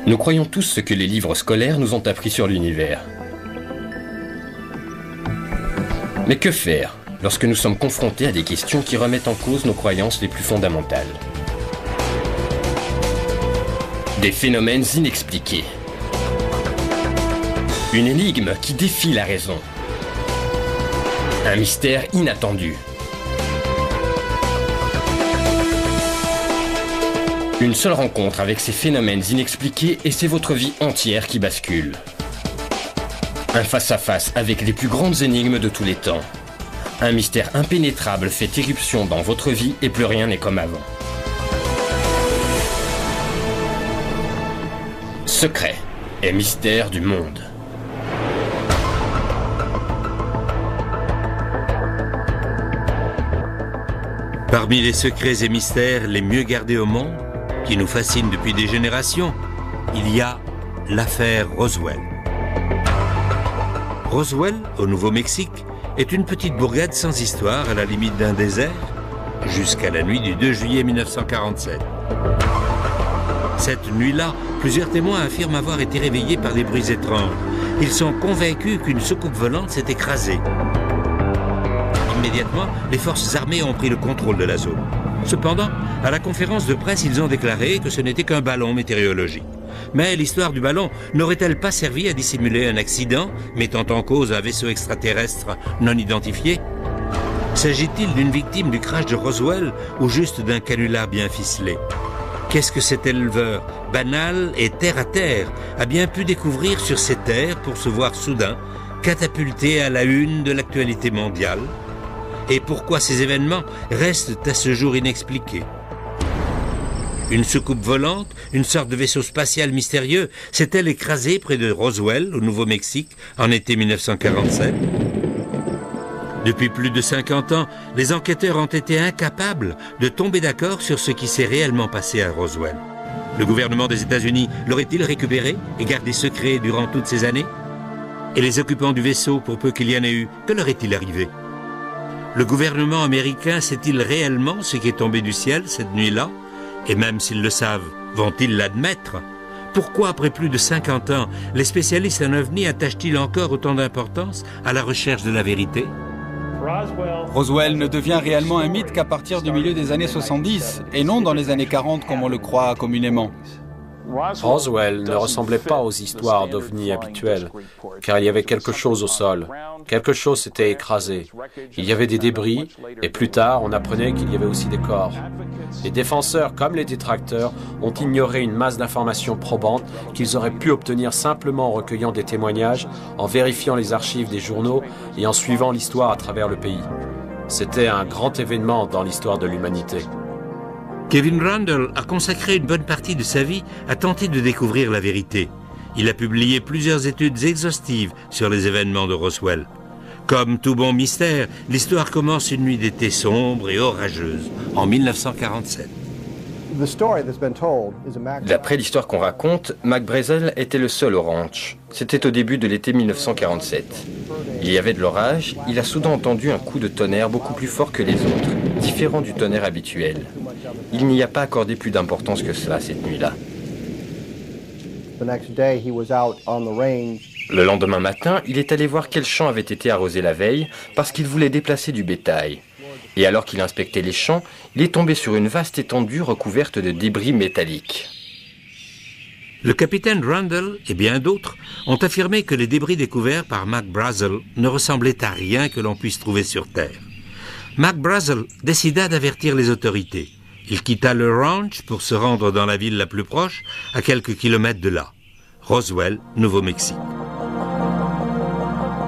Nous croyons tous ce que les livres scolaires nous ont appris sur l'univers. Mais que faire lorsque nous sommes confrontés à des questions qui remettent en cause nos croyances les plus fondamentales? Des phénomènes inexpliqués. Une énigme qui défie la raison. Un mystère inattendu. Une seule rencontre avec ces phénomènes inexpliqués et c'est votre vie entière qui bascule. Un face-à-face avec les plus grandes énigmes de tous les temps. Un mystère impénétrable fait irruption dans votre vie et plus rien n'est comme avant. Secrets et mystères du monde. Parmi les secrets et mystères les mieux gardés au monde, qui nous fascinent depuis des générations, il y a l'affaire Roswell. Roswell, au Nouveau-Mexique, est une petite bourgade sans histoire à la limite d'un désert, jusqu'à la nuit du 2 juillet 1947. Cette nuit-là, plusieurs témoins affirment avoir été réveillés par des bruits étranges. Ils sont convaincus qu'une soucoupe volante s'est écrasée. Immédiatement, les forces armées ont pris le contrôle de la zone. Cependant, à la conférence de presse, ils ont déclaré que ce n'était qu'un ballon météorologique. Mais l'histoire du ballon n'aurait-elle pas servi à dissimuler un accident, mettant en cause un vaisseau extraterrestre non identifié? S'agit-il d'une victime du crash de Roswell ou juste d'un canular bien ficelé? Qu'est-ce que cet éleveur, banal et terre-à-terre, a bien pu découvrir sur ces terres pour se voir soudain catapulté à la une de l'actualité mondiale? Et pourquoi ces événements restent à ce jour inexpliqués? Une soucoupe volante, une sorte de vaisseau spatial mystérieux, s'est-elle écrasée près de Roswell, au Nouveau-Mexique, en été 1947? Depuis plus de 50 ans, les enquêteurs ont été incapables de tomber d'accord sur ce qui s'est réellement passé à Roswell. Le gouvernement des États-Unis l'aurait-il récupéré et gardé secret durant toutes ces années? Et les occupants du vaisseau, pour peu qu'il y en ait eu, que leur est-il arrivé? Le gouvernement américain sait-il réellement ce qui est tombé du ciel cette nuit-là? Et même s'ils le savent, vont-ils l'admettre? Pourquoi, après plus de 50 ans, les spécialistes en ovni attachent-ils encore autant d'importance à la recherche de la vérité? Roswell ne devient réellement un mythe qu'à partir du milieu des années 70, et non dans les années 40 comme on le croit communément. Roswell ne ressemblait pas aux histoires d'ovnis habituelles, car il y avait quelque chose au sol. Quelque chose s'était écrasé. Il y avait des débris, et plus tard, on apprenait qu'il y avait aussi des corps. Les défenseurs, comme les détracteurs, ont ignoré une masse d'informations probantes qu'ils auraient pu obtenir simplement en recueillant des témoignages, en vérifiant les archives des journaux et en suivant l'histoire à travers le pays. C'était un grand événement dans l'histoire de l'humanité. Kevin Randle a consacré une bonne partie de sa vie à tenter de découvrir la vérité. Il a publié plusieurs études exhaustives sur les événements de Roswell. Comme tout bon mystère, l'histoire commence une nuit d'été sombre et orageuse, en 1947. D'après l'histoire qu'on raconte, Mac Brazel était le seul au ranch. C'était au début de l'été 1947. Il y avait de l'orage, il a soudain entendu un coup de tonnerre beaucoup plus fort que les autres, différent du tonnerre habituel. Il n'y a pas accordé plus d'importance que cela cette nuit-là. Le lendemain matin, il est allé voir quel champ avait été arrosé la veille parce qu'il voulait déplacer du bétail. Et alors qu'il inspectait les champs, il est tombé sur une vaste étendue recouverte de débris métalliques. Le capitaine Randle et bien d'autres ont affirmé que les débris découverts par Mac Brazel ne ressemblaient à rien que l'on puisse trouver sur Terre. Mac Brazel décida d'avertir les autorités. Il quitta le ranch pour se rendre dans la ville la plus proche, à quelques kilomètres de là, Roswell, Nouveau-Mexique.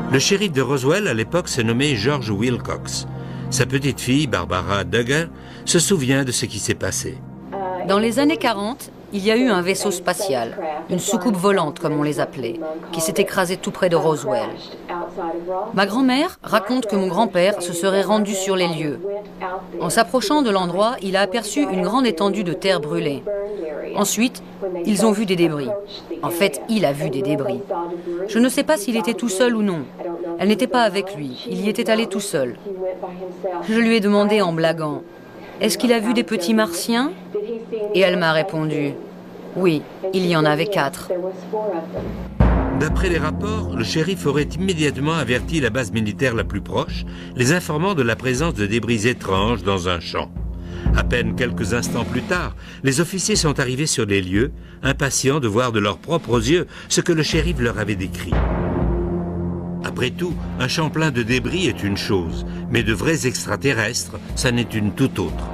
Le shérif de Roswell à l'époque se nommait George Wilcox. Sa petite fille, Barbara Duggar, se souvient de ce qui s'est passé. Dans les années 40, il y a eu un vaisseau spatial, une soucoupe volante comme on les appelait, qui s'est écrasé tout près de Roswell. Ma grand-mère raconte que mon grand-père se serait rendu sur les lieux. En s'approchant de l'endroit, il a aperçu une grande étendue de terre brûlée. Ensuite, ils ont vu des débris. En fait, il a vu des débris. Je ne sais pas s'il était tout seul ou non. Elle n'était pas avec lui, il y était allé tout seul. Je lui ai demandé en blaguant, « Est-ce qu'il a vu des petits martiens ?» Et elle m'a répondu, « Oui, il y en avait 4. D'après les rapports, le shérif aurait immédiatement averti la base militaire la plus proche, les informant de la présence de débris étranges dans un champ. À peine quelques instants plus tard, les officiers sont arrivés sur les lieux, impatients de voir de leurs propres yeux ce que le shérif leur avait décrit. Après tout, un champ plein de débris est une chose, mais de vrais extraterrestres, ça n'est une toute autre.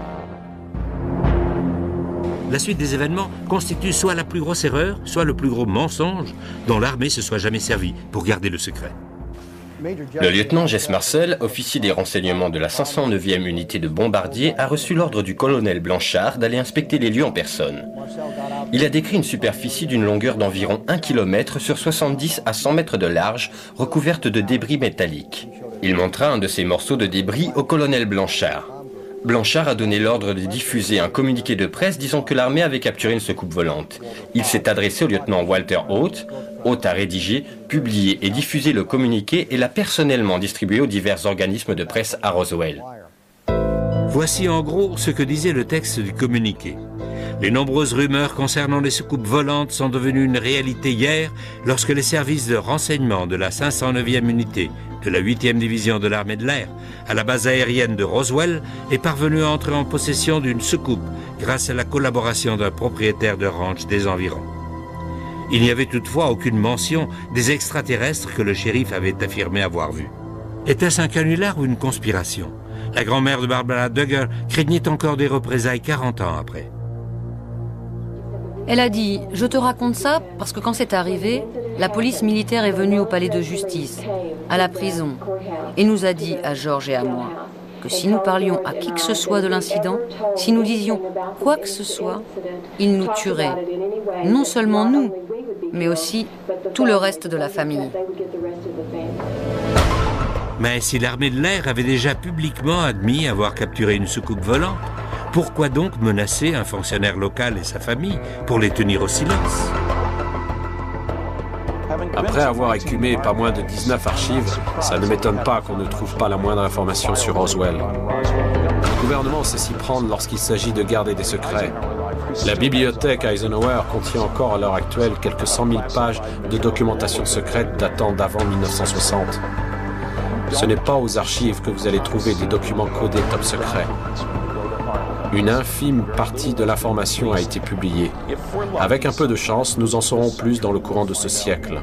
La suite des événements constitue soit la plus grosse erreur, soit le plus gros mensonge dont l'armée se soit jamais servie pour garder le secret. Le lieutenant Jess Marcel, officier des renseignements de la 509e unité de bombardiers, a reçu l'ordre du colonel Blanchard d'aller inspecter les lieux en personne. Il a décrit une superficie d'une longueur d'environ 1 km sur 70 à 100 mètres de large, recouverte de débris métalliques. Il montra un de ces morceaux de débris au colonel Blanchard. Blanchard a donné l'ordre de diffuser un communiqué de presse disant que l'armée avait capturé une soucoupe volante. Il s'est adressé au lieutenant Walter Haute. Haute a rédigé, publié et diffusé le communiqué et l'a personnellement distribué aux divers organismes de presse à Roswell. Voici en gros ce que disait le texte du communiqué. Les nombreuses rumeurs concernant les soucoupes volantes sont devenues une réalité hier lorsque les services de renseignement de la 509e unité de la 8e division de l'armée de l'air à la base aérienne de Roswell est parvenu à entrer en possession d'une soucoupe grâce à la collaboration d'un propriétaire de ranch des environs. Il n'y avait toutefois aucune mention des extraterrestres que le shérif avait affirmé avoir vus. Était-ce un canular ou une conspiration? La grand-mère de Barbara Duggar craignait encore des représailles 40 ans après. Elle a dit « Je te raconte ça parce que quand c'est arrivé, la police militaire est venue au palais de justice, à la prison, et nous a dit à George et à moi que si nous parlions à qui que ce soit de l'incident, si nous disions quoi que ce soit, ils nous tueraient. Non seulement nous, mais aussi tout le reste de la famille. » Mais si l'armée de l'air avait déjà publiquement admis avoir capturé une soucoupe volante, pourquoi donc menacer un fonctionnaire local et sa famille pour les tenir au silence? Après avoir écumé pas moins de 19 archives, ça ne m'étonne pas qu'on ne trouve pas la moindre information sur Roswell. Le gouvernement sait s'y prendre lorsqu'il s'agit de garder des secrets. La bibliothèque Eisenhower contient encore à l'heure actuelle quelques 100 000 pages de documentation secrète datant d'avant 1960. Ce n'est pas aux archives que vous allez trouver des documents codés top secret. Une infime partie de l'information a été publiée. Avec un peu de chance, nous en saurons plus dans le courant de ce siècle.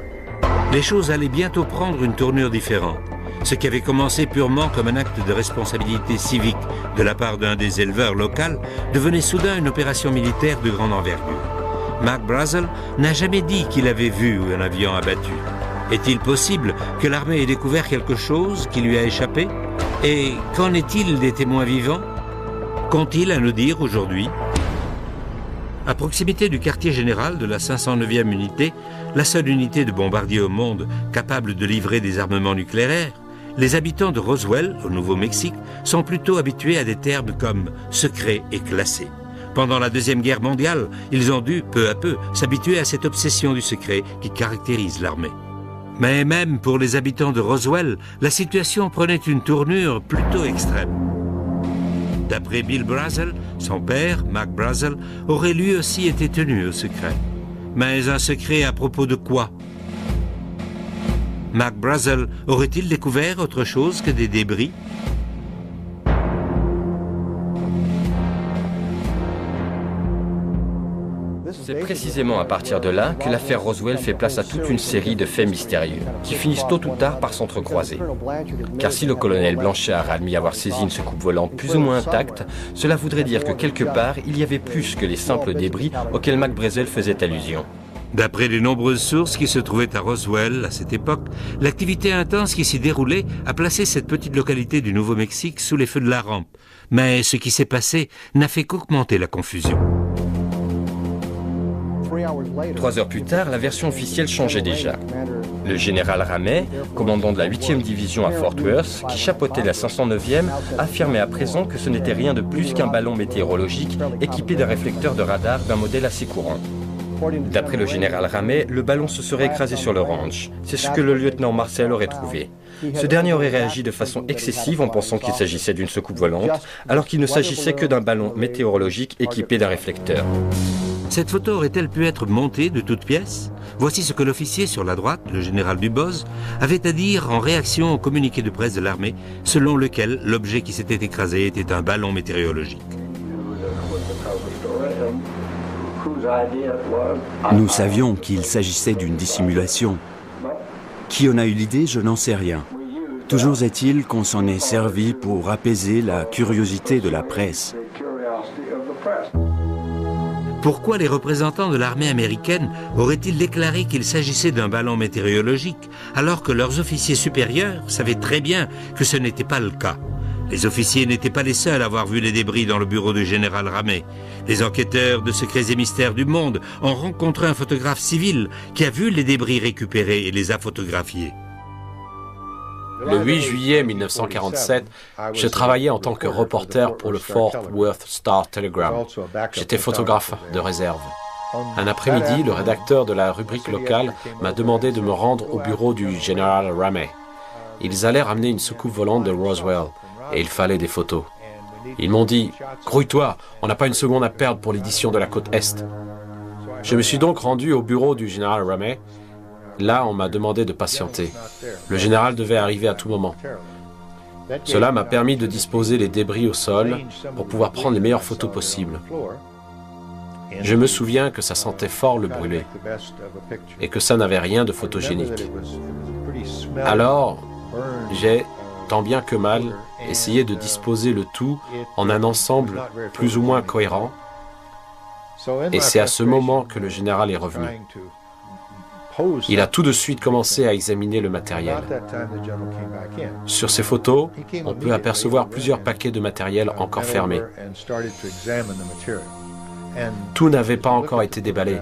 Les choses allaient bientôt prendre une tournure différente. Ce qui avait commencé purement comme un acte de responsabilité civique de la part d'un des éleveurs locaux devenait soudain une opération militaire de grande envergure. Mark Brazel n'a jamais dit qu'il avait vu un avion abattu. Est-il possible que l'armée ait découvert quelque chose qui lui a échappé? Et qu'en est-il des témoins vivants? Qu'ont-ils à nous dire aujourd'hui? À proximité du quartier général de la 509e unité, la seule unité de bombardiers au monde capable de livrer des armements nucléaires, les habitants de Roswell, au Nouveau-Mexique, sont plutôt habitués à des termes comme « secret » et « classé ». Pendant la Deuxième Guerre mondiale, ils ont dû, peu à peu, s'habituer à cette obsession du secret qui caractérise l'armée. Mais même pour les habitants de Roswell, la situation prenait une tournure plutôt extrême. D'après Bill Brazel, son père, Mark Brazel, aurait lui aussi été tenu au secret. Mais un secret à propos de quoi? Mark Brazel aurait-il découvert autre chose que des débris? C'est précisément à partir de là que l'affaire Roswell fait place à toute une série de faits mystérieux, qui finissent tôt ou tard par s'entrecroiser. Car si le colonel Blanchard a admis avoir saisi une soucoupe volante plus ou moins intacte, cela voudrait dire que quelque part, il y avait plus que les simples débris auxquels Mac Brazel faisait allusion. D'après les nombreuses sources qui se trouvaient à Roswell à cette époque, l'activité intense qui s'y déroulait a placé cette petite localité du Nouveau-Mexique sous les feux de la rampe. Mais ce qui s'est passé n'a fait qu'augmenter la confusion. 3 heures plus tard, la version officielle changeait déjà. Le général Ramey, commandant de la 8e division à Fort Worth, qui chapeautait la 509e, affirmait à présent que ce n'était rien de plus qu'un ballon météorologique équipé d'un réflecteur de radar d'un modèle assez courant. D'après le général Ramey, le ballon se serait écrasé sur le ranch. C'est ce que le lieutenant Marcel aurait trouvé. Ce dernier aurait réagi de façon excessive en pensant qu'il s'agissait d'une soucoupe volante, alors qu'il ne s'agissait que d'un ballon météorologique équipé d'un réflecteur. Cette photo aurait-elle pu être montée de toutes pièces? Voici ce que l'officier sur la droite, le général Duboz, avait à dire en réaction au communiqué de presse de l'armée, selon lequel l'objet qui s'était écrasé était un ballon météorologique. Nous savions qu'il s'agissait d'une dissimulation. Qui en a eu l'idée, je n'en sais rien. Toujours est-il qu'on s'en est servi pour apaiser la curiosité de la presse. Pourquoi les représentants de l'armée américaine auraient-ils déclaré qu'il s'agissait d'un ballon météorologique alors que leurs officiers supérieurs savaient très bien que ce n'était pas le cas? Les officiers n'étaient pas les seuls à avoir vu les débris dans le bureau du général Ramey. Les enquêteurs de Secrets et Mystères du Monde ont rencontré un photographe civil qui a vu les débris récupérés et les a photographiés. Le 8 juillet 1947, je travaillais en tant que reporter pour le Fort Worth Star-Telegram. J'étais photographe de réserve. Un après-midi, le rédacteur de la rubrique locale m'a demandé de me rendre au bureau du général Ramey. Ils allaient ramener une soucoupe volante de Roswell et il fallait des photos. Ils m'ont dit « Grouille-toi, on n'a pas une seconde à perdre pour l'édition de la côte Est ». Je me suis donc rendu au bureau du général Ramey. Là, on m'a demandé de patienter. Le général devait arriver à tout moment. Cela m'a permis de disposer les débris au sol pour pouvoir prendre les meilleures photos possibles. Je me souviens que ça sentait fort le brûlé et que ça n'avait rien de photogénique. Alors, j'ai, tant bien que mal, essayé de disposer le tout en un ensemble plus ou moins cohérent. Et c'est à ce moment que le général est revenu. Il a tout de suite commencé à examiner le matériel. Sur ces photos, on peut apercevoir plusieurs paquets de matériel encore fermés. Tout n'avait pas encore été déballé.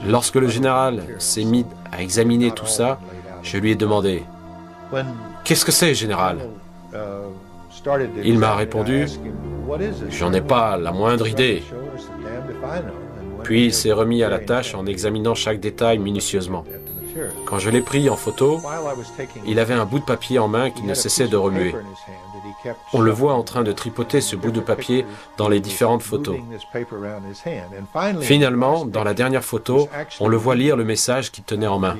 Lorsque le général s'est mis à examiner tout ça, je lui ai demandé « Qu'est-ce que c'est, général ?» Il m'a répondu « J'en ai pas la moindre idée. » Puis il s'est remis à la tâche en examinant chaque détail minutieusement. Quand je l'ai pris en photo, il avait un bout de papier en main qui ne cessait de remuer. On le voit en train de tripoter ce bout de papier dans les différentes photos. Finalement, dans la dernière photo, on le voit lire le message qu'il tenait en main.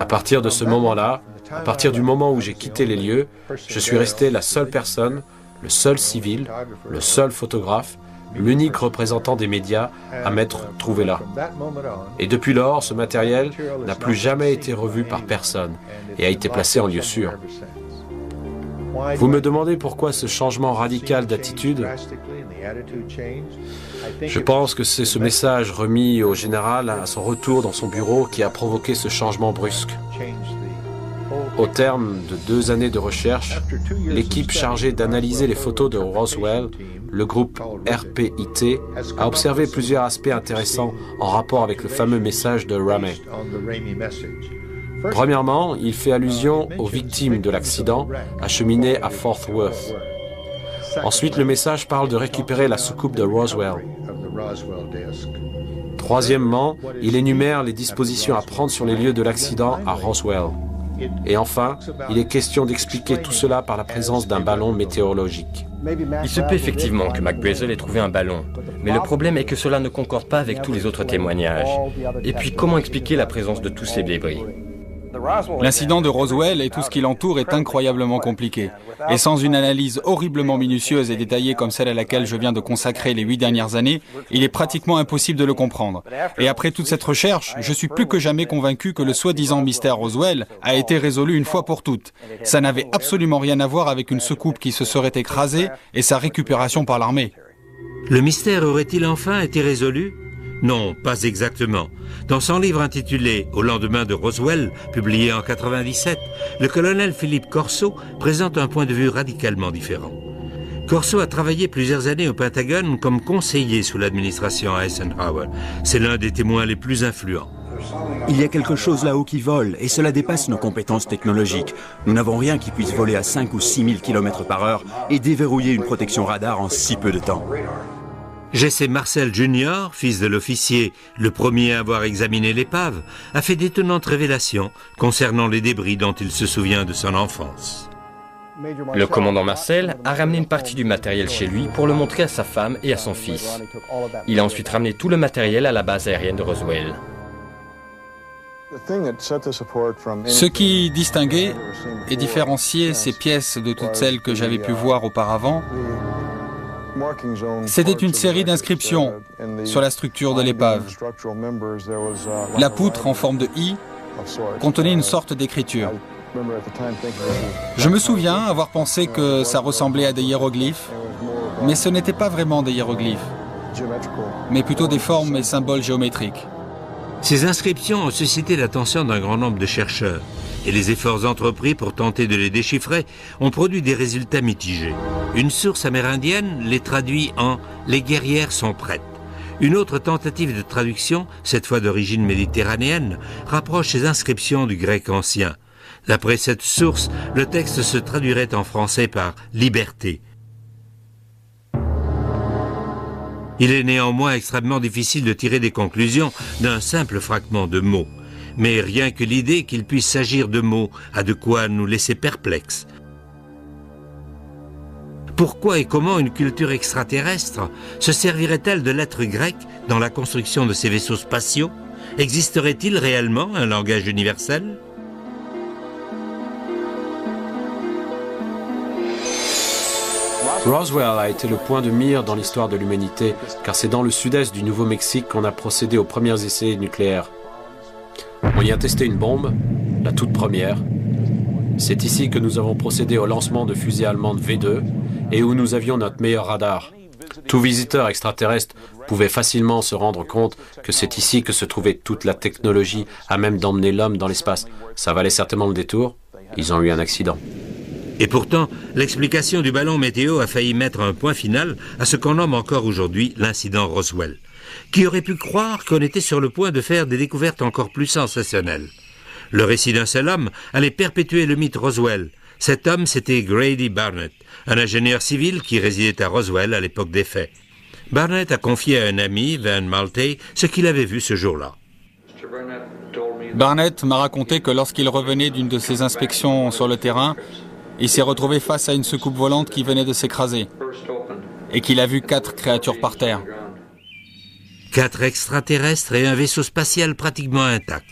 À partir de ce moment-là, à partir du moment où j'ai quitté les lieux, je suis resté la seule personne, le seul civil, le seul photographe, l'unique représentant des médias à m'être trouvé là. Et depuis lors, ce matériel n'a plus jamais été revu par personne et a été placé en lieu sûr. Vous me demandez pourquoi ce changement radical d'attitude? Je pense que c'est ce message remis au général à son retour dans son bureau qui a provoqué ce changement brusque. Au terme de 2 années de recherche, l'équipe chargée d'analyser les photos de Roswell, le groupe RPIT, a observé plusieurs aspects intéressants en rapport avec le fameux message de Ramey. Premièrement, il fait allusion aux victimes de l'accident acheminées à Fort Worth. Ensuite, le message parle de récupérer la soucoupe de Roswell. Troisièmement, il énumère les dispositions à prendre sur les lieux de l'accident à Roswell. Et enfin, il est question d'expliquer tout cela par la présence d'un ballon météorologique. Il se peut effectivement que McBrazel ait trouvé un ballon, mais le problème est que cela ne concorde pas avec tous les autres témoignages. Et puis, comment expliquer la présence de tous ces débris? L'incident de Roswell et tout ce qui l'entoure est incroyablement compliqué. Et sans une analyse horriblement minutieuse et détaillée comme celle à laquelle je viens de consacrer les 8 dernières années, il est pratiquement impossible de le comprendre. Et après toute cette recherche, je suis plus que jamais convaincu que le soi-disant mystère Roswell a été résolu une fois pour toutes. Ça n'avait absolument rien à voir avec une soucoupe qui se serait écrasée et sa récupération par l'armée. Le mystère aurait-il enfin été résolu? Non, pas exactement. Dans son livre intitulé « Au lendemain de Roswell », publié en 1997, le colonel Philippe Corso présente un point de vue radicalement différent. Corso a travaillé plusieurs années au Pentagone comme conseiller sous l'administration Eisenhower. C'est l'un des témoins les plus influents. Il y a quelque chose là-haut qui vole, et cela dépasse nos compétences technologiques. Nous n'avons rien qui puisse voler à 5 ou 6 000 km/h et déverrouiller une protection radar en si peu de temps. Jesse Marcel Jr., fils de l'officier, le premier à avoir examiné l'épave, a fait d'étonnantes révélations concernant les débris dont il se souvient de son enfance. Le commandant Marcel a ramené une partie du matériel chez lui pour le montrer à sa femme et à son fils. Il a ensuite ramené tout le matériel à la base aérienne de Roswell. Ce qui distinguait et différenciait ces pièces de toutes celles que j'avais pu voir auparavant, c'était une série d'inscriptions sur la structure de l'épave. La poutre en forme de I contenait une sorte d'écriture. Je me souviens avoir pensé que ça ressemblait à des hiéroglyphes, mais ce n'était pas vraiment des hiéroglyphes, mais plutôt des formes et symboles géométriques. Ces inscriptions ont suscité l'attention d'un grand nombre de chercheurs, et les efforts entrepris pour tenter de les déchiffrer ont produit des résultats mitigés. Une source amérindienne les traduit en « Les guerrières sont prêtes ». Une autre tentative de traduction, cette fois d'origine méditerranéenne, rapproche ces inscriptions du grec ancien. D'après cette source, le texte se traduirait en français par « liberté ». Il est néanmoins extrêmement difficile de tirer des conclusions d'un simple fragment de mots. Mais rien que l'idée qu'il puisse s'agir de mots a de quoi nous laisser perplexes. Pourquoi et comment une culture extraterrestre se servirait-elle de lettres grecques dans la construction de ces vaisseaux spatiaux? Existerait-il réellement un langage universel? Roswell a été le point de mire dans l'histoire de l'humanité, car c'est dans le sud-est du Nouveau-Mexique qu'on a procédé aux premiers essais nucléaires. On y a testé une bombe, la toute première. C'est ici que nous avons procédé au lancement de fusées allemandes V2 et où nous avions notre meilleur radar. Tout visiteur extraterrestre pouvait facilement se rendre compte que c'est ici que se trouvait toute la technologie à même d'emmener l'homme dans l'espace. Ça valait certainement le détour. Ils ont eu un accident. Et pourtant, l'explication du ballon météo a failli mettre un point final à ce qu'on nomme encore aujourd'hui l'incident Roswell. Qui aurait pu croire qu'on était sur le point de faire des découvertes encore plus sensationnelles? Le récit d'un seul homme allait perpétuer le mythe Roswell. Cet homme, c'était Grady Barnett, un ingénieur civil qui résidait à Roswell à l'époque des faits. Barnett a confié à un ami, Van Maltey, ce qu'il avait vu ce jour-là. Barnett m'a raconté que lorsqu'il revenait d'une de ses inspections sur le terrain, il s'est retrouvé face à une soucoupe volante qui venait de s'écraser et qu'il a vu 4 créatures par terre. 4 extraterrestres et un vaisseau spatial pratiquement intact.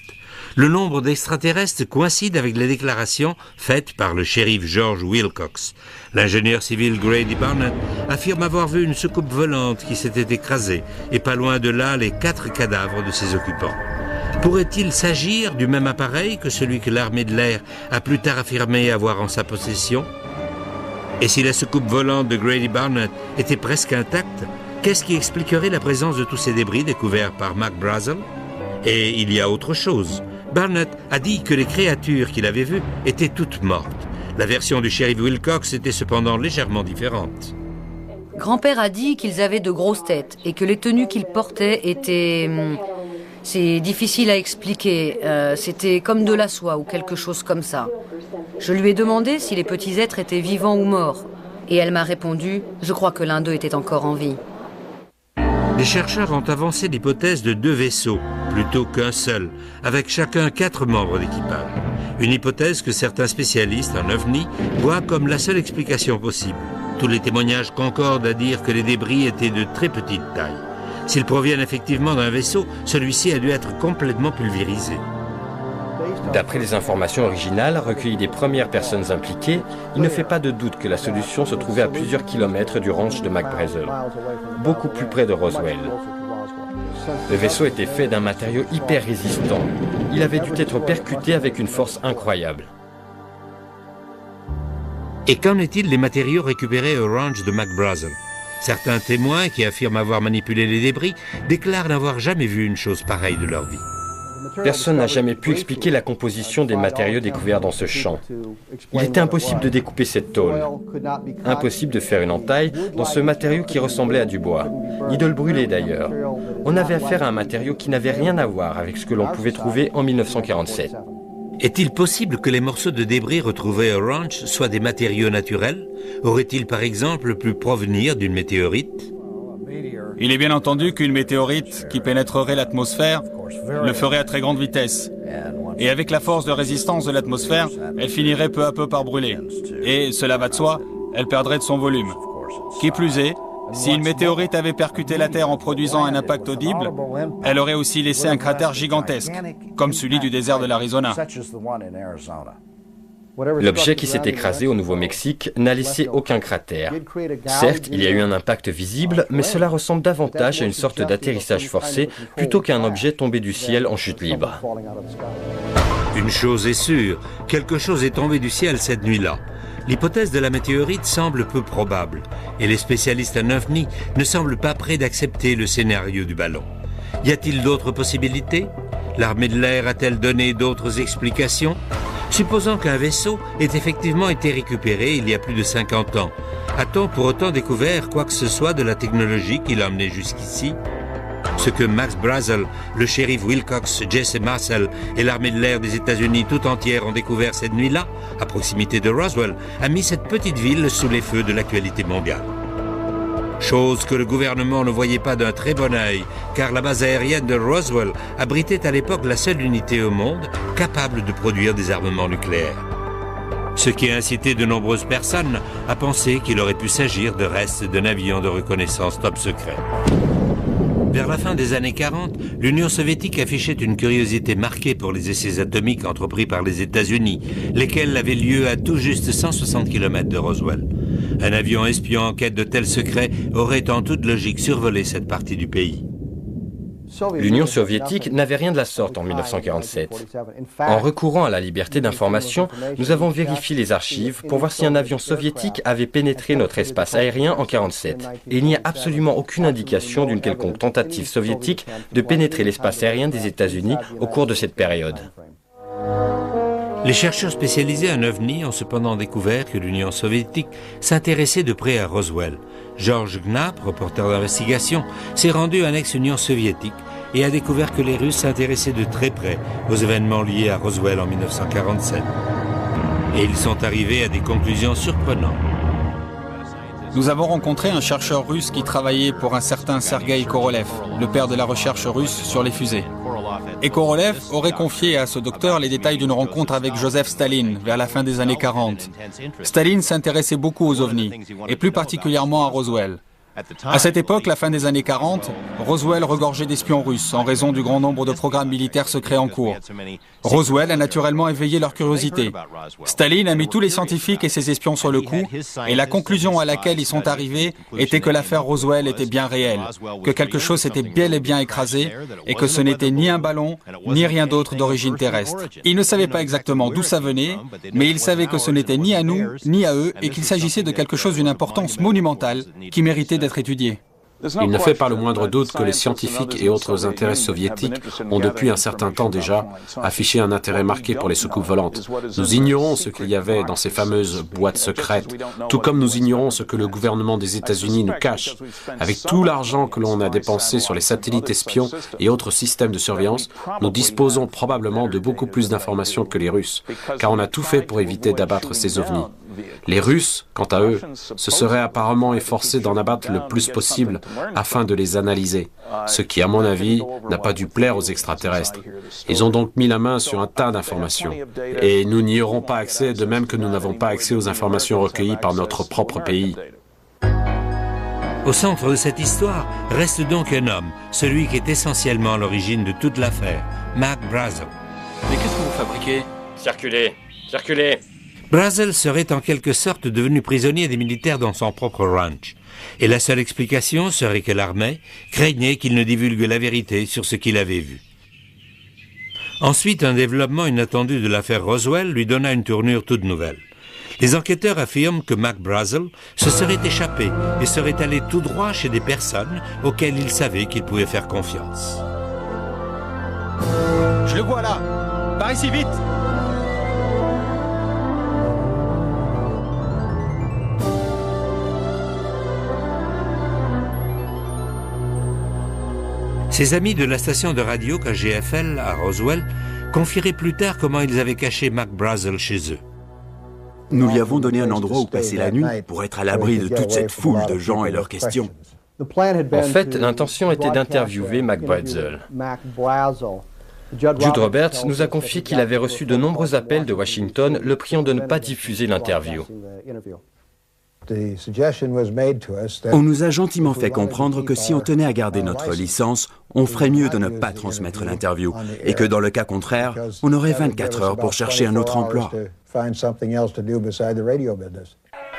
Le nombre d'extraterrestres coïncide avec les déclarations faites par le shérif George Wilcox. L'ingénieur civil Grady Barnett affirme avoir vu une soucoupe volante qui s'était écrasée et pas loin de là les 4 cadavres de ses occupants. Pourrait-il s'agir du même appareil que celui que l'armée de l'air a plus tard affirmé avoir en sa possession? Et si la soucoupe volante de Grady Barnett était presque intacte, qu'est-ce qui expliquerait la présence de tous ces débris découverts par Mac Brazel? Et il y a autre chose. Barnett a dit que les créatures qu'il avait vues étaient toutes mortes. La version du shérif Wilcox était cependant légèrement différente. Grand-père a dit qu'ils avaient de grosses têtes et que les tenues qu'ils portaient étaient... C'est difficile à expliquer. C'était comme de la soie ou quelque chose comme ça. Je lui ai demandé si les petits êtres étaient vivants ou morts. Et elle m'a répondu, je crois que l'un d'eux était encore en vie. Les chercheurs ont avancé l'hypothèse de 2 vaisseaux, plutôt qu'un seul, avec chacun 4 membres d'équipage. Une hypothèse que certains spécialistes en ovni voient comme la seule explication possible. Tous les témoignages concordent à dire que les débris étaient de très petite taille. S'ils proviennent effectivement d'un vaisseau, celui-ci a dû être complètement pulvérisé. D'après les informations originales recueillies des premières personnes impliquées, il ne fait pas de doute que la solution se trouvait à plusieurs kilomètres du ranch de Mac Brazel, beaucoup plus près de Roswell. Le vaisseau était fait d'un matériau hyper résistant. Il avait dû être percuté avec une force incroyable. Et qu'en est-il des matériaux récupérés au ranch de Mac Brazel? Certains témoins qui affirment avoir manipulé les débris déclarent n'avoir jamais vu une chose pareille de leur vie. Personne n'a jamais pu expliquer la composition des matériaux découverts dans ce champ. Il était impossible de découper cette tôle. Impossible de faire une entaille dans ce matériau qui ressemblait à du bois, ni de le brûler d'ailleurs. On avait affaire à un matériau qui n'avait rien à voir avec ce que l'on pouvait trouver en 1947. Est-il possible que les morceaux de débris retrouvés au ranch soient des matériaux naturels? Aurait-il par exemple pu provenir d'une météorite? Il est bien entendu qu'une météorite qui pénétrerait l'atmosphère le ferait à très grande vitesse. Et avec la force de résistance de l'atmosphère, elle finirait peu à peu par brûler. Et, cela va de soi, elle perdrait de son volume. Qui plus est, si une météorite avait percuté la Terre en produisant un impact audible, elle aurait aussi laissé un cratère gigantesque, comme celui du désert de l'Arizona. L'objet qui s'est écrasé au Nouveau-Mexique n'a laissé aucun cratère. Certes, il y a eu un impact visible, mais cela ressemble davantage à une sorte d'atterrissage forcé plutôt qu'à un objet tombé du ciel en chute libre. Une chose est sûre, quelque chose est tombé du ciel cette nuit-là. L'hypothèse de la météorite semble peu probable, et les spécialistes en ovni ne semblent pas prêts d'accepter le scénario du ballon. Y a-t-il d'autres possibilités? L'armée de l'air a-t-elle donné d'autres explications? Supposons qu'un vaisseau ait effectivement été récupéré il y a plus de 50 ans, a-t-on pour autant découvert quoi que ce soit de la technologie qui l'a amené jusqu'ici? Ce que Max Brazel, le shérif Wilcox, Jesse Marcel et l'armée de l'air des États-Unis tout entière ont découvert cette nuit-là, à proximité de Roswell, a mis cette petite ville sous les feux de l'actualité mondiale. Chose que le gouvernement ne voyait pas d'un très bon œil, car la base aérienne de Roswell abritait à l'époque la seule unité au monde capable de produire des armements nucléaires. Ce qui a incité de nombreuses personnes à penser qu'il aurait pu s'agir de restes d'un avion de reconnaissance top secret. Vers la fin des années 40, l'Union soviétique affichait une curiosité marquée pour les essais atomiques entrepris par les États-Unis, lesquels avaient lieu à tout juste 160 km de Roswell. Un avion espion en quête de tels secrets aurait en toute logique survolé cette partie du pays. L'Union soviétique n'avait rien de la sorte en 1947. En recourant à la liberté d'information, nous avons vérifié les archives pour voir si un avion soviétique avait pénétré notre espace aérien en 1947. Et il n'y a absolument aucune indication d'une quelconque tentative soviétique de pénétrer l'espace aérien des États-Unis au cours de cette période. Les chercheurs spécialisés en ovni ont cependant découvert que l'Union soviétique s'intéressait de près à Roswell. George Knapp, reporter d'investigation, s'est rendu en ex-Union soviétique et a découvert que les Russes s'intéressaient de très près aux événements liés à Roswell en 1947. Et ils sont arrivés à des conclusions surprenantes. Nous avons rencontré un chercheur russe qui travaillait pour un certain Sergueï Korolev, le père de la recherche russe sur les fusées. Et Korolev aurait confié à ce docteur les détails d'une rencontre avec Joseph Staline vers la fin des années 40. Staline s'intéressait beaucoup aux ovnis, et plus particulièrement à Roswell. À cette époque, la fin des années 40, Roswell regorgeait d'espions russes en raison du grand nombre de programmes militaires secrets en cours. Roswell a naturellement éveillé leur curiosité. Staline a mis tous les scientifiques et ses espions sur le coup, et la conclusion à laquelle ils sont arrivés était que l'affaire Roswell était bien réelle, que quelque chose s'était bel et bien écrasé, et que ce n'était ni un ballon, ni rien d'autre d'origine terrestre. Ils ne savaient pas exactement d'où ça venait, mais ils savaient que ce n'était ni à nous, ni à eux, et qu'il s'agissait de quelque chose d'une importance monumentale qui méritait d'être étudié. Il ne fait pas le moindre doute que les scientifiques et autres intérêts soviétiques ont depuis un certain temps déjà affiché un intérêt marqué pour les soucoupes volantes. Nous ignorons ce qu'il y avait dans ces fameuses boîtes secrètes, tout comme nous ignorons ce que le gouvernement des États-Unis nous cache. Avec tout l'argent que l'on a dépensé sur les satellites espions et autres systèmes de surveillance, nous disposons probablement de beaucoup plus d'informations que les Russes, car on a tout fait pour éviter d'abattre ces ovnis. Les Russes, quant à eux, se seraient apparemment efforcés d'en abattre le plus possible afin de les analyser, ce qui, à mon avis, n'a pas dû plaire aux extraterrestres. Ils ont donc mis la main sur un tas d'informations. Et nous n'y aurons pas accès, de même que nous n'avons pas accès aux informations recueillies par notre propre pays. Au centre de cette histoire reste donc un homme, celui qui est essentiellement à l'origine de toute l'affaire, Mac Brazel. Mais qu'est-ce que vous fabriquez? Circulez, circulez. Brazel serait en quelque sorte devenu prisonnier des militaires dans son propre ranch. Et la seule explication serait que l'armée craignait qu'il ne divulgue la vérité sur ce qu'il avait vu. Ensuite, un développement inattendu de l'affaire Roswell lui donna une tournure toute nouvelle. Les enquêteurs affirment que Mac Brazel se serait échappé et serait allé tout droit chez des personnes auxquelles il savait qu'il pouvait faire confiance. Je le vois là. Par ici, vite. Ses amis de la station de radio KGFL à Roswell confieraient plus tard comment ils avaient caché Mac Brazel chez eux. Nous lui avons donné un endroit où passer la nuit pour être à l'abri de toute cette foule de gens et leurs questions. En fait, l'intention était d'interviewer Mac Brazel. Jude Roberts nous a confié qu'il avait reçu de nombreux appels de Washington le priant de ne pas diffuser l'interview. On nous a gentiment fait comprendre que si on tenait à garder notre licence, on ferait mieux de ne pas transmettre l'interview et que dans le cas contraire, on aurait 24 heures pour chercher un autre emploi.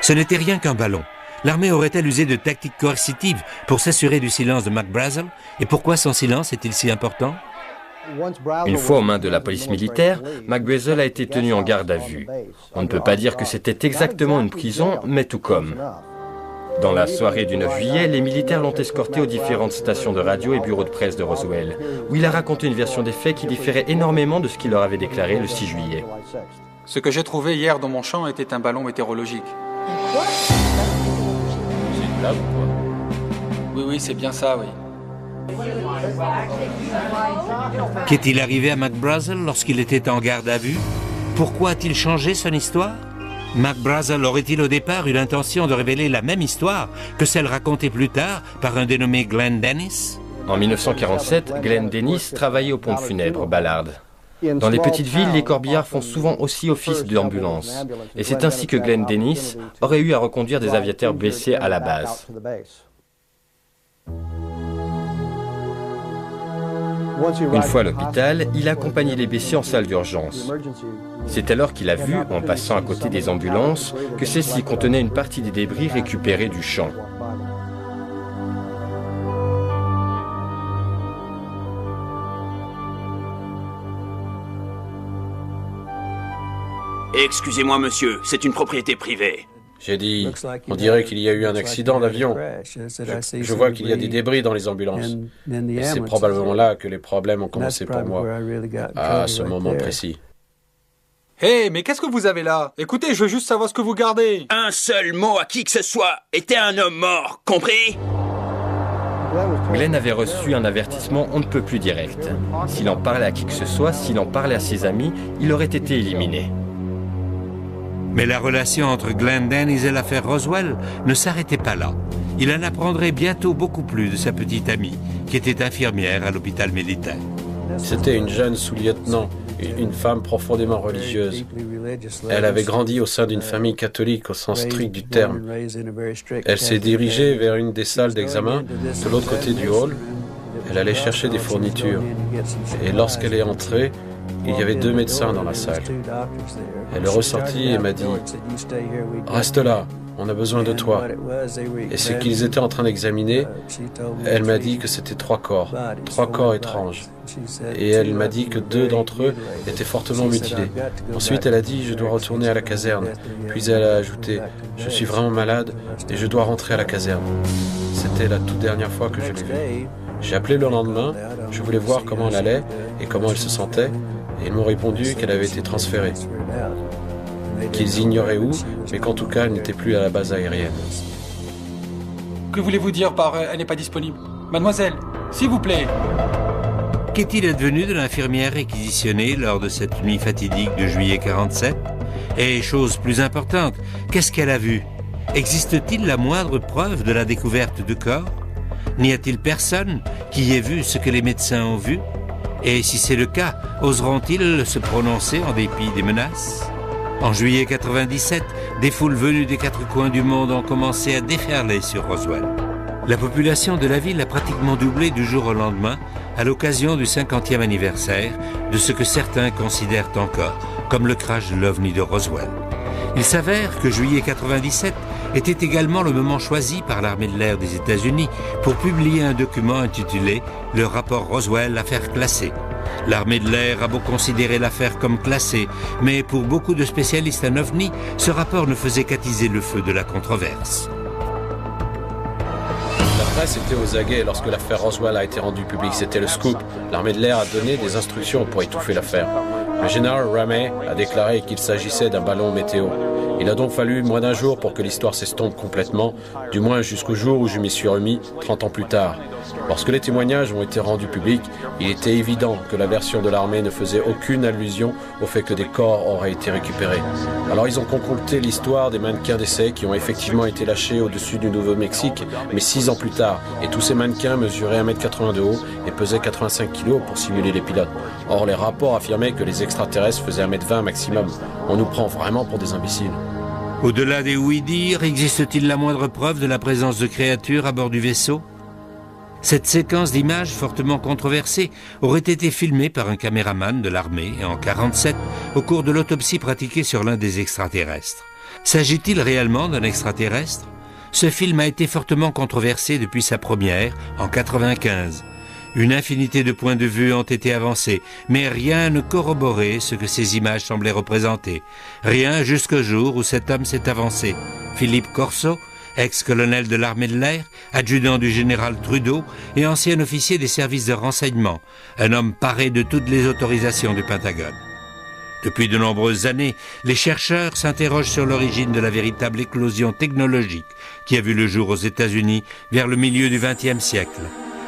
Ce n'était rien qu'un ballon. L'armée aurait-elle usé de tactiques coercitives pour s'assurer du silence de Mac Brazel? Et pourquoi son silence est-il si important? Une fois aux mains de la police militaire, Mac Brazel a été tenu en garde à vue. On ne peut pas dire que c'était exactement une prison, mais tout comme. Dans la soirée du 9 juillet, les militaires l'ont escorté aux différentes stations de radio et bureaux de presse de Roswell, où il a raconté une version des faits qui différait énormément de ce qu'il leur avait déclaré le 6 juillet. Ce que j'ai trouvé hier dans mon champ était un ballon météorologique. C'est une blague ou quoi? Oui, c'est bien ça, oui. Qu'est-il arrivé à Mac Brazel lorsqu'il était en garde à vue? Pourquoi a-t-il changé son histoire? Mac Brazel aurait-il au départ eu l'intention de révéler la même histoire que celle racontée plus tard par un dénommé Glenn Dennis? En 1947, Glenn Dennis travaillait aux pompes funèbres Ballard. Dans les petites villes, les corbillards font souvent aussi office d'ambulance. Et c'est ainsi que Glenn Dennis aurait eu à reconduire des aviateurs blessés à la base. Une fois à l'hôpital, il a accompagné les blessés en salle d'urgence. C'est alors qu'il a vu, en passant à côté des ambulances, que celles-ci contenaient une partie des débris récupérés du champ. Excusez-moi, monsieur, c'est une propriété privée. J'ai dit, on dirait qu'il y a eu un accident d'avion. Je vois qu'il y a des débris dans les ambulances. Et c'est probablement là que les problèmes ont commencé pour moi, à ce moment précis. Hé, mais qu'est-ce que vous avez là? Écoutez, je veux juste savoir ce que vous gardez. Un seul mot à qui que ce soit était un homme mort, compris? Glenn avait reçu un avertissement on ne peut plus direct. S'il en parlait à qui que ce soit, s'il en parlait à ses amis, il aurait été éliminé. Mais la relation entre Glenn Dennis et l'affaire Roswell ne s'arrêtait pas là. Il en apprendrait bientôt beaucoup plus de sa petite amie, qui était infirmière à l'hôpital militaire. C'était une jeune sous-lieutenant, une femme profondément religieuse. Elle avait grandi au sein d'une famille catholique au sens strict du terme. Elle s'est dirigée vers une des salles d'examen de l'autre côté du hall. Elle allait chercher des fournitures. Et lorsqu'elle est entrée, il y avait 2 médecins dans la salle. Elle est ressortie et m'a dit « Reste là, on a besoin de toi. » Et ce qu'ils étaient en train d'examiner, elle m'a dit que c'était 3 corps étranges. Et elle m'a dit que 2 d'entre eux étaient fortement mutilés. Ensuite, elle a dit « Je dois retourner à la caserne. » Puis elle a ajouté « Je suis vraiment malade et je dois rentrer à la caserne. » C'était la toute dernière fois que je l'ai vue. J'ai appelé le lendemain, je voulais voir comment elle allait et comment elle se sentait, et ils m'ont répondu qu'elle avait été transférée. Qu'ils ignoraient où, mais qu'en tout cas, elle n'était plus à la base aérienne. Que voulez-vous dire par « elle n'est pas disponible » ? Mademoiselle, s'il vous plaît. Qu'est-il advenu de l'infirmière réquisitionnée lors de cette nuit fatidique de juillet 47? Et chose plus importante, qu'est-ce qu'elle a vu? Existe-t-il la moindre preuve de la découverte de corps? N'y a-t-il personne qui ait vu ce que les médecins ont vu? Et si c'est le cas, oseront-ils se prononcer en dépit des menaces? En juillet 97, des foules venues des 4 coins du monde ont commencé à déferler sur Roswell. La population de la ville a pratiquement doublé du jour au lendemain à l'occasion du 50e anniversaire de ce que certains considèrent encore comme le crash de l'OVNI de Roswell. Il s'avère que juillet 97 était également le moment choisi par l'armée de l'air des États-Unis pour publier un document intitulé « Le rapport Roswell, affaire classée ». L'armée de l'air a beau considérer l'affaire comme classée, mais pour beaucoup de spécialistes en OVNI, ce rapport ne faisait qu'attiser le feu de la controverse. La presse était aux aguets lorsque l'affaire Roswell a été rendue publique. C'était le scoop. L'armée de l'air a donné des instructions pour étouffer l'affaire. Le général Ramey a déclaré qu'il s'agissait d'un ballon météo. Il a donc fallu moins d'un jour pour que l'histoire s'estompe complètement, du moins jusqu'au jour où je m'y suis remis 30 ans plus tard. Lorsque les témoignages ont été rendus publics, il était évident que la version de l'armée ne faisait aucune allusion au fait que des corps auraient été récupérés. Alors ils ont concocté l'histoire des mannequins d'essai qui ont effectivement été lâchés au-dessus du Nouveau-Mexique, mais 6 ans plus tard. Et tous ces mannequins mesuraient 1,80 m de haut et pesaient 85 kg pour simuler les pilotes. Or les rapports affirmaient que les extraterrestres faisaient 1,20 m maximum. On nous prend vraiment pour des imbéciles. Au-delà des oui-dire, existe-t-il la moindre preuve de la présence de créatures à bord du vaisseau? Cette séquence d'images fortement controversée aurait été filmée par un caméraman de l'armée en 1947 au cours de l'autopsie pratiquée sur l'un des extraterrestres. S'agit-il réellement d'un extraterrestre? Ce film a été fortement controversé depuis sa première en 1995. Une infinité de points de vue ont été avancés, mais rien ne corroborait ce que ces images semblaient représenter. Rien jusqu'au jour où cet homme s'est avancé. Philippe Corso, ex-colonel de l'armée de l'air, adjudant du général Trudeau et ancien officier des services de renseignement, un homme paré de toutes les autorisations du Pentagone. Depuis de nombreuses années, les chercheurs s'interrogent sur l'origine de la véritable éclosion technologique qui a vu le jour aux États-Unis vers le milieu du XXe siècle.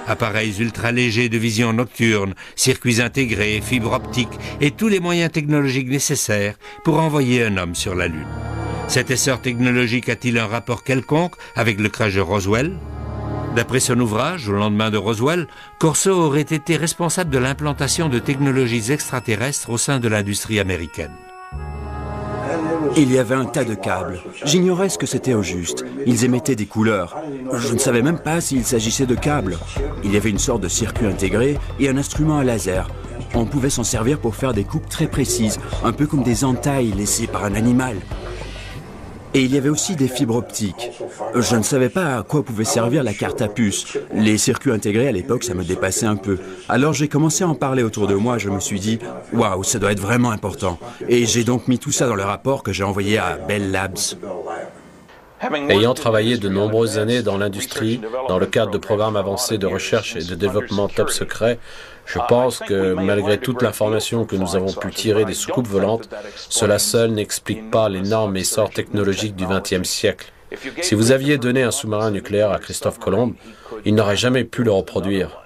Appareils ultra-légers de vision nocturne, circuits intégrés, fibres optiques et tous les moyens technologiques nécessaires pour envoyer un homme sur la Lune. Cet essor technologique a-t-il un rapport quelconque avec le crash de Roswell? D'après son ouvrage, Au lendemain de Roswell, Corso aurait été responsable de l'implantation de technologies extraterrestres au sein de l'industrie américaine. Il y avait un tas de câbles. J'ignorais ce que c'était au juste. Ils émettaient des couleurs. Je ne savais même pas s'il s'agissait de câbles. Il y avait une sorte de circuit intégré et un instrument à laser. On pouvait s'en servir pour faire des coupes très précises, un peu comme des entailles laissées par un animal. Et il y avait aussi des fibres optiques. Je ne savais pas à quoi pouvait servir la carte à puce. Les circuits intégrés à l'époque, ça me dépassait un peu. Alors j'ai commencé à en parler autour de moi, je me suis dit « Waouh, ça doit être vraiment important ». Et j'ai donc mis tout ça dans le rapport que j'ai envoyé à Bell Labs. Ayant travaillé de nombreuses années dans l'industrie, dans le cadre de programmes avancés de recherche et de développement top secret, je pense que malgré toute l'information que nous avons pu tirer des soucoupes volantes, cela seul n'explique pas l'énorme essor technologique du XXe siècle. Si vous aviez donné un sous-marin nucléaire à Christophe Colomb, il n'aurait jamais pu le reproduire.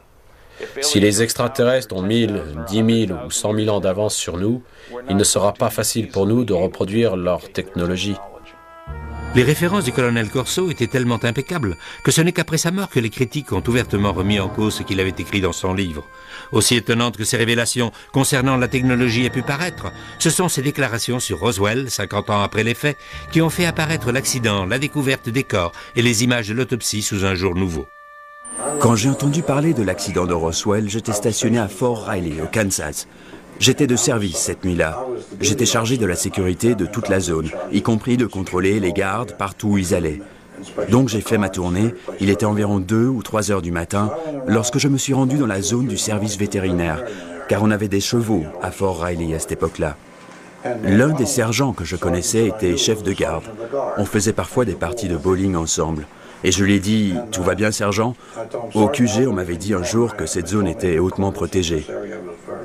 Si les extraterrestres ont 1000, 10 000 ou 100 000 ans d'avance sur nous, il ne sera pas facile pour nous de reproduire leur technologie. Les références du colonel Corso étaient tellement impeccables que ce n'est qu'après sa mort que les critiques ont ouvertement remis en cause ce qu'il avait écrit dans son livre. Aussi étonnantes que ces révélations concernant la technologie aient pu paraître, ce sont ses déclarations sur Roswell, 50 ans après les faits, qui ont fait apparaître l'accident, la découverte des corps et les images de l'autopsie sous un jour nouveau. Quand j'ai entendu parler de l'accident de Roswell, j'étais stationné à Fort Riley, au Kansas. J'étais de service cette nuit-là. J'étais chargé de la sécurité de toute la zone, y compris de contrôler les gardes partout où ils allaient. Donc j'ai fait ma tournée, il était environ 2 ou 3 heures du matin, lorsque je me suis rendu dans la zone du service vétérinaire, car on avait des chevaux à Fort Riley à cette époque-là. L'un des sergents que je connaissais était chef de garde. On faisait parfois des parties de bowling ensemble. Et je lui ai dit « Tout va bien, sergent ?» Au QG, on m'avait dit un jour que cette zone était hautement protégée.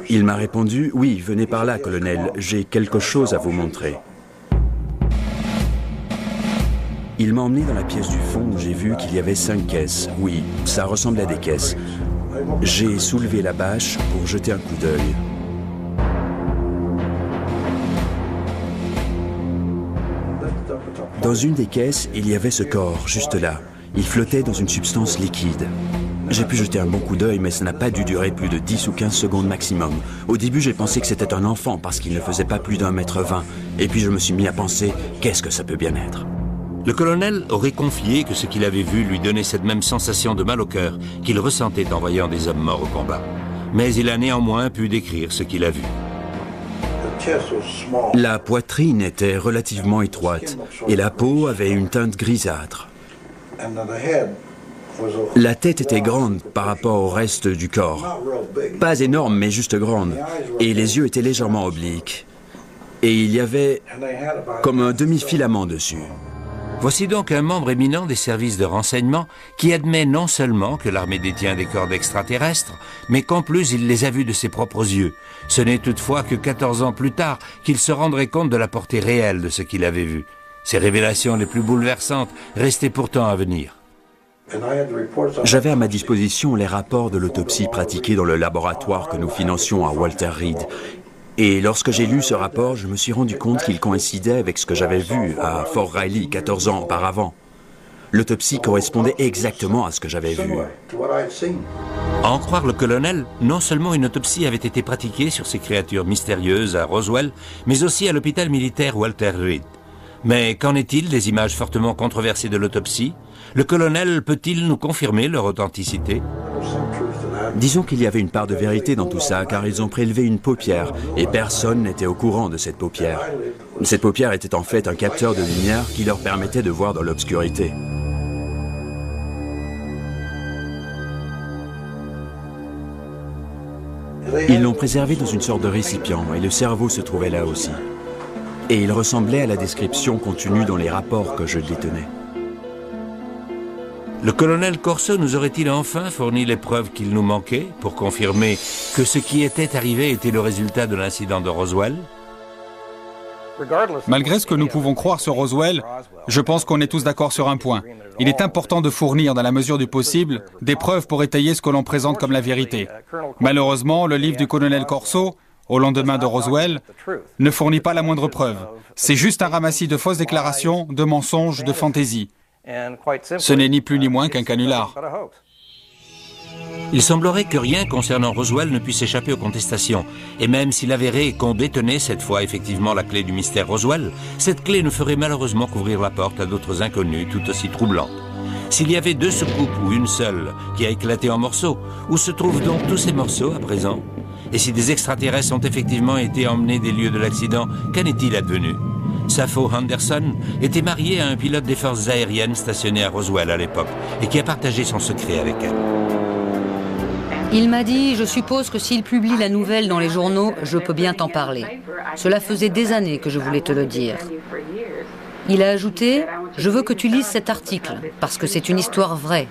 Il m'a répondu « Oui, venez par là, colonel, j'ai quelque chose à vous montrer. » Il m'a emmené dans la pièce du fond où j'ai vu qu'il y avait 5 caisses. Oui, ça ressemblait à des caisses. J'ai soulevé la bâche pour jeter un coup d'œil. Dans une des caisses, il y avait ce corps, juste là. Il flottait dans une substance liquide. J'ai pu jeter un bon coup d'œil, mais ça n'a pas dû durer plus de 10 ou 15 secondes maximum. Au début, j'ai pensé que c'était un enfant parce qu'il ne faisait pas plus d'1,20 m. Et puis je me suis mis à penser, qu'est-ce que ça peut bien être? Le colonel aurait confié que ce qu'il avait vu lui donnait cette même sensation de mal au cœur qu'il ressentait en voyant des hommes morts au combat. Mais il a néanmoins pu décrire ce qu'il a vu. La poitrine était relativement étroite et la peau avait une teinte grisâtre. La tête était grande par rapport au reste du corps. Pas énorme, mais juste grande. Et les yeux étaient légèrement obliques. Et il y avait comme un demi-filament dessus. Voici donc un membre éminent des services de renseignement qui admet non seulement que l'armée détient des corps d'extraterrestres, mais qu'en plus il les a vus de ses propres yeux. Ce n'est toutefois que 14 ans plus tard qu'il se rendrait compte de la portée réelle de ce qu'il avait vu. Ces révélations les plus bouleversantes restaient pourtant à venir. J'avais à ma disposition les rapports de l'autopsie pratiquée dans le laboratoire que nous financions à Walter Reed. Et lorsque j'ai lu ce rapport, je me suis rendu compte qu'il coïncidait avec ce que j'avais vu à Fort Riley 14 ans auparavant. L'autopsie correspondait exactement à ce que j'avais vu. À en croire le colonel, non seulement une autopsie avait été pratiquée sur ces créatures mystérieuses à Roswell, mais aussi à l'hôpital militaire Walter Reed. Mais qu'en est-il des images fortement controversées de l'autopsie? Le colonel peut-il nous confirmer leur authenticité? Disons qu'il y avait une part de vérité dans tout ça, car ils ont prélevé une paupière, et personne n'était au courant de cette paupière. Cette paupière était en fait un capteur de lumière qui leur permettait de voir dans l'obscurité. Ils l'ont préservé dans une sorte de récipient, et le cerveau se trouvait là aussi. Et il ressemblait à la description contenue dans les rapports que je détenais. Le colonel Corso nous aurait-il enfin fourni les preuves qu'il nous manquait pour confirmer que ce qui était arrivé était le résultat de l'incident de Roswell? Malgré ce que nous pouvons croire sur Roswell, je pense qu'on est tous d'accord sur un point. Il est important de fournir, dans la mesure du possible, des preuves pour étayer ce que l'on présente comme la vérité. Malheureusement, le livre du colonel Corso, Au lendemain de Roswell, ne fournit pas la moindre preuve. C'est juste un ramassis de fausses déclarations, de mensonges, de fantaisies. Ce n'est ni plus ni moins qu'un canular. Il semblerait que rien concernant Roswell ne puisse échapper aux contestations. Et même s'il avérait qu'on détenait cette fois effectivement la clé du mystère Roswell, cette clé ne ferait malheureusement qu'ouvrir la porte à d'autres inconnus tout aussi troublantes. S'il y avait 2 soucoupes ou une seule qui a éclaté en morceaux, où se trouvent donc tous ces morceaux à présent? Et si des extraterrestres ont effectivement été emmenés des lieux de l'accident, qu'en est-il advenu? Sappho Henderson était mariée à un pilote des forces aériennes stationné à Roswell à l'époque et qui a partagé son secret avec elle. Il m'a dit, je suppose que s'il publie la nouvelle dans les journaux, je peux bien t'en parler. Cela faisait des années que je voulais te le dire. Il a ajouté, je veux que tu lises cet article, parce que c'est une histoire vraie.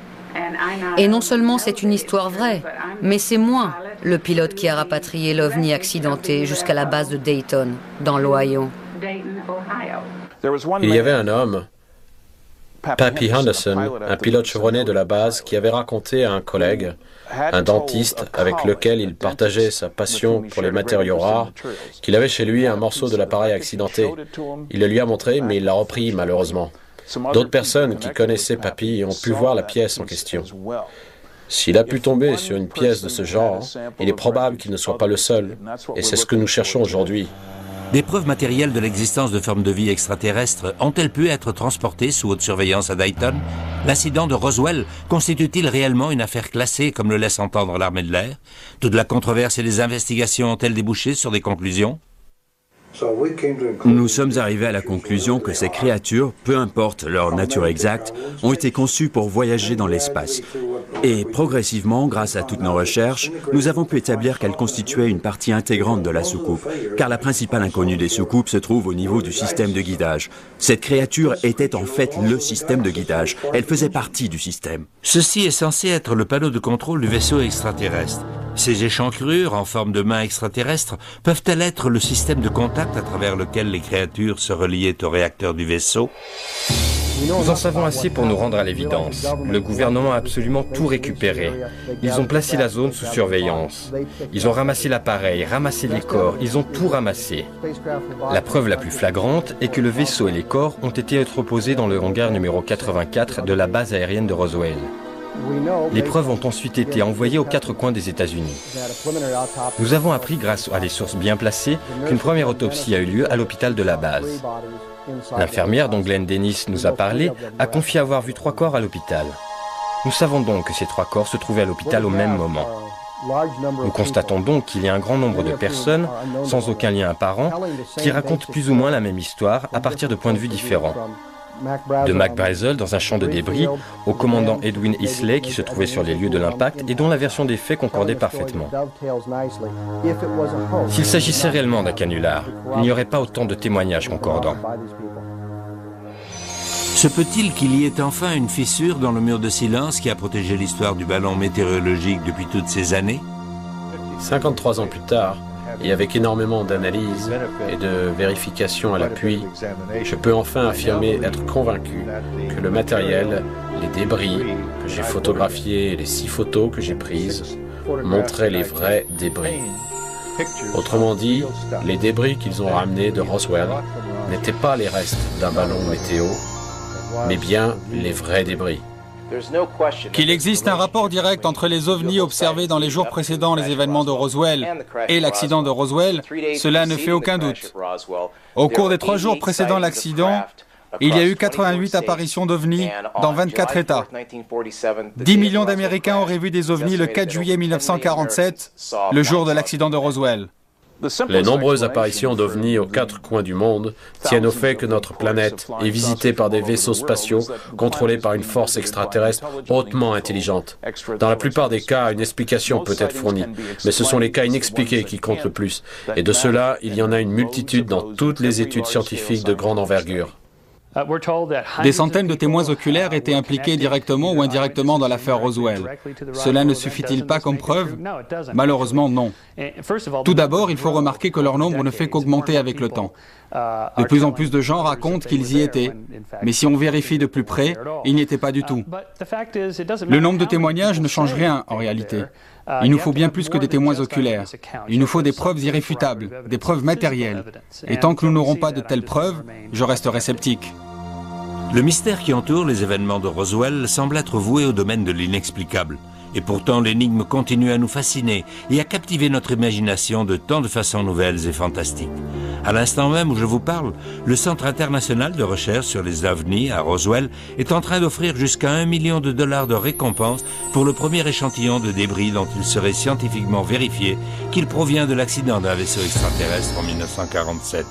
Et non seulement c'est une histoire vraie, mais c'est moi, le pilote qui a rapatrié l'OVNI accidenté jusqu'à la base de Dayton, dans l'Ohio. Il y avait un homme, Pappy Henderson, un pilote chevronné de la base, qui avait raconté à un collègue, un dentiste avec lequel il partageait sa passion pour les matériaux rares, qu'il avait chez lui un morceau de l'appareil accidenté. Il le lui a montré, mais il l'a repris malheureusement. D'autres personnes qui connaissaient Pappy ont pu voir la pièce en question. S'il a pu tomber sur une pièce de ce genre, il est probable qu'il ne soit pas le seul, et c'est ce que nous cherchons aujourd'hui. Des preuves matérielles de l'existence de formes de vie extraterrestres ont-elles pu être transportées sous haute surveillance à Dayton? L'incident de Roswell constitue-t-il réellement une affaire classée comme le laisse entendre l'armée de l'air? Toute la controverse et les investigations ont-elles débouché sur des conclusions? Nous sommes arrivés à la conclusion que ces créatures, peu importe leur nature exacte, ont été conçues pour voyager dans l'espace. Et progressivement, grâce à toutes nos recherches, nous avons pu établir qu'elles constituaient une partie intégrante de la soucoupe, car la principale inconnue des soucoupes se trouve au niveau du système de guidage. Cette créature était en fait le système de guidage. Elle faisait partie du système. Ceci est censé être le panneau de contrôle du vaisseau extraterrestre. Ces échancrures en forme de mains extraterrestres peuvent-elles être le système de contact à travers lequel les créatures se reliaient au réacteur du vaisseau? Nous en savons assez pour nous rendre à l'évidence. Le gouvernement a absolument tout récupéré. Ils ont placé la zone sous surveillance. Ils ont ramassé l'appareil, ramassé les corps, ils ont tout ramassé. La preuve la plus flagrante est que le vaisseau et les corps ont été entreposés dans le hangar numéro 84 de la base aérienne de Roswell. Les preuves ont ensuite été envoyées aux 4 coins des États-Unis. Nous avons appris, grâce à des sources bien placées, qu'une première autopsie a eu lieu à l'hôpital de la base. L'infirmière dont Glenn Dennis nous a parlé a confié avoir vu 3 corps à l'hôpital. Nous savons donc que ces 3 corps se trouvaient à l'hôpital au même moment. Nous constatons donc qu'il y a un grand nombre de personnes, sans aucun lien apparent, qui racontent plus ou moins la même histoire à partir de points de vue différents. De Mac Brazel dans un champ de débris au commandant Edwin Isley qui se trouvait sur les lieux de l'impact et dont la version des faits concordait parfaitement. S'il s'agissait réellement d'un canular, il n'y aurait pas autant de témoignages concordants. Se peut-il qu'il y ait enfin une fissure dans le mur de silence qui a protégé l'histoire du ballon météorologique depuis toutes ces années? 53 ans plus tard, et avec énormément d'analyses et de vérifications à l'appui, je peux enfin affirmer être convaincu que le matériel, les débris que j'ai photographiés et les 6 photos que j'ai prises montraient les vrais débris. Autrement dit, les débris qu'ils ont ramenés de Roswell n'étaient pas les restes d'un ballon météo, mais bien les vrais débris. Qu'il existe un rapport direct entre les ovnis observés dans les jours précédant les événements de Roswell et l'accident de Roswell, cela ne fait aucun doute. Au cours des 3 jours précédant l'accident, il y a eu 88 apparitions d'ovnis dans 24 États. 10 millions d'Américains auraient vu des ovnis le 4 juillet 1947, le jour de l'accident de Roswell. Les nombreuses apparitions d'ovnis aux 4 coins du monde tiennent au fait que notre planète est visitée par des vaisseaux spatiaux contrôlés par une force extraterrestre hautement intelligente. Dans la plupart des cas, une explication peut être fournie, mais ce sont les cas inexpliqués qui comptent le plus. Et de cela, il y en a une multitude dans toutes les études scientifiques de grande envergure. Des centaines de témoins oculaires étaient impliqués directement ou indirectement dans l'affaire Roswell. Cela ne suffit-il pas comme preuve? Malheureusement, non. Tout d'abord, il faut remarquer que leur nombre ne fait qu'augmenter avec le temps. De plus en plus de gens racontent qu'ils y étaient, mais si on vérifie de plus près, ils n'y étaient pas du tout. Le nombre de témoignages ne change rien en réalité. Il nous faut bien plus que des témoins oculaires. Il nous faut des preuves irréfutables, des preuves matérielles. Et tant que nous n'aurons pas de telles preuves, je resterai sceptique. Le mystère qui entoure les événements de Roswell semble être voué au domaine de l'inexplicable. Et pourtant, l'énigme continue à nous fasciner et à captiver notre imagination de tant de façons nouvelles et fantastiques. À l'instant même où je vous parle, le Centre international de recherche sur les ovnis à Roswell est en train d'offrir jusqu'à $1 million de récompense pour le premier échantillon de débris dont il serait scientifiquement vérifié qu'il provient de l'accident d'un vaisseau extraterrestre en 1947.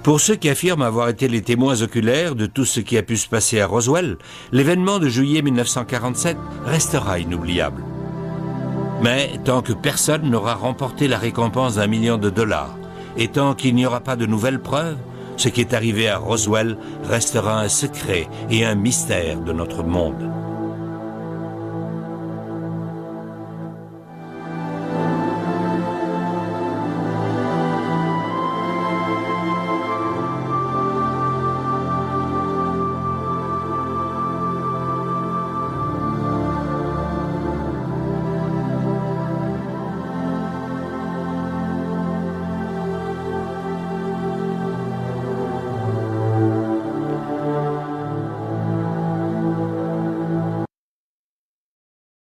Pour ceux qui affirment avoir été les témoins oculaires de tout ce qui a pu se passer à Roswell, l'événement de juillet 1947 restera inoubliable. Mais tant que personne n'aura remporté la récompense d'1 million de dollars, et tant qu'il n'y aura pas de nouvelles preuves, ce qui est arrivé à Roswell restera un secret et un mystère de notre monde.